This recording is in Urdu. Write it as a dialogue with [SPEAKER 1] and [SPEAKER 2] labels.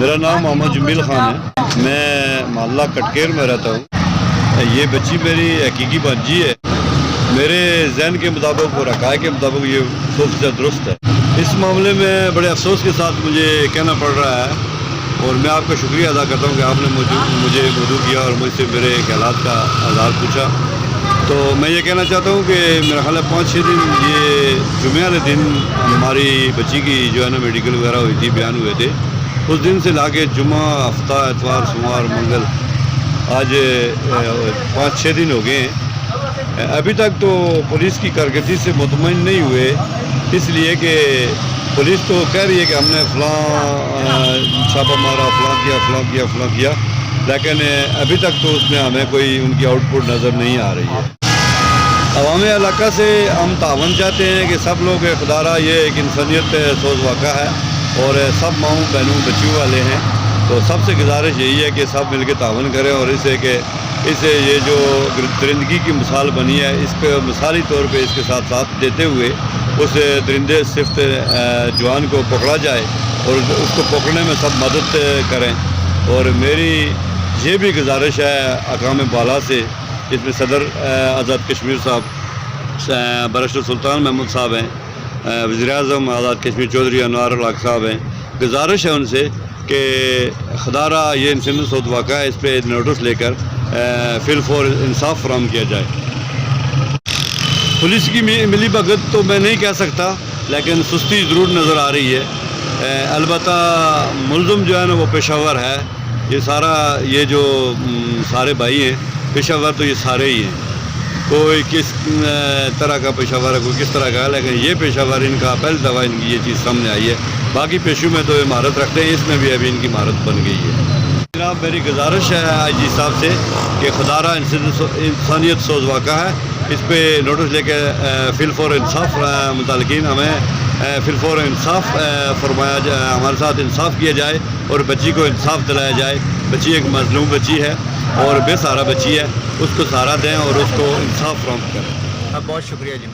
[SPEAKER 1] میرا نام محمد جمیل خان ہے، میں محلہ کٹکیر میں رہتا ہوں۔ یہ بچی میری حقیقی بانجی ہے۔ میرے ذہن کے مطابق اور حقائق کے مطابق یہ 100% درست ہے۔ اس معاملے میں بڑے افسوس کے ساتھ مجھے کہنا پڑ رہا ہے، اور میں آپ کا شکریہ ادا کرتا ہوں کہ آپ نے مجھے مدعو کیا اور مجھ سے میرے خیالات کا اظہار پوچھا۔ تو میں یہ کہنا چاہتا ہوں کہ میرا خیال ہے 5-6 دن یہ جمعہ والے دن ہماری بچی کی جو ہے نا میڈیکل وغیرہ ہوئی تھی، بیان ہوئے تھے۔ اس دن سے لا کے جمعہ، ہفتہ، اتوار، سوموار، منگل، آج 5-6 دن ہو گئے ہیں۔ ابھی تک تو پولیس کی کارکردگی سے مطمئن نہیں ہوئے، اس لیے کہ پولیس تو کہہ رہی ہے کہ ہم نے فلاں چھاپہ مارا، فلاں کیا، لیکن ابھی تک تو اس میں ہمیں کوئی ان کی آؤٹ پٹ نظر نہیں آ رہی ہے۔ عوام علاقہ سے ہم تعاون چاہتے ہیں کہ سب لوگ خدا را یہ ایک انسانیت سوز واقعہ ہے اور سب ماؤں بہنوں بچیوں والے ہیں، تو سب سے گزارش یہی ہے کہ سب مل کے تعاون کریں، اور اسے یہ جو درندگی کی مثال بنی ہے، اس پہ مثالی طور پہ اس کے ساتھ دیتے ہوئے اس درندے صفت جوان کو پکڑا جائے اور اس کو پکڑنے میں سب مدد کریں۔ اور میری یہ بھی گزارش ہے اقوام بالا سے، اس میں صدر آزاد کشمیر صاحب، برشر سلطان محمود صاحب ہیں، وزیر اعظم آزاد کشمیر چودھری انوار الحق صاحب ہیں، گزارش ہے ان سے کہ خدا را یہ انسانیت سوز واقعہ ہے، اس پہ نوٹس لے کر فی الفور انصاف فراہم کیا جائے۔ پولیس کی ملی بھگت تو میں نہیں کہہ سکتا، لیکن سستی ضرور نظر آ رہی ہے۔ البتہ ملزم جو ہے نا وہ پیشہ ور ہے، یہ جو سارے بھائی ہیں پیشہ ور تو یہ سارے ہی ہیں، کوئی کس طرح کا پیشہ ور ہے، کوئی کس طرح کا ہے، لیکن یہ پیشہ ور ان کا پہلی دفعہ ان کی یہ چیز سامنے آئی ہے۔ باقی پیشوں میں تو یہ مہارت رکھتے ہیں، اس میں بھی ابھی ان کی مہارت بن گئی ہے۔ جناب میری گزارش ہے آئی جی صاحب سے کہ خدا را انسانیت سوز واقعہ ہے، اس پہ نوٹس لے کے فی الفور انصاف متعلقین ہمیں فی الفور انصاف فرمایا جائے، ہمارے ساتھ انصاف کیا جائے اور بچی کو انصاف دلایا جائے۔ بچی ایک مظلوم بچی ہے اور بے سہارا بچی ہے، اس کو سہارا دیں اور اس کو انصاف فراہم کریں۔
[SPEAKER 2] بہت شکریہ جی۔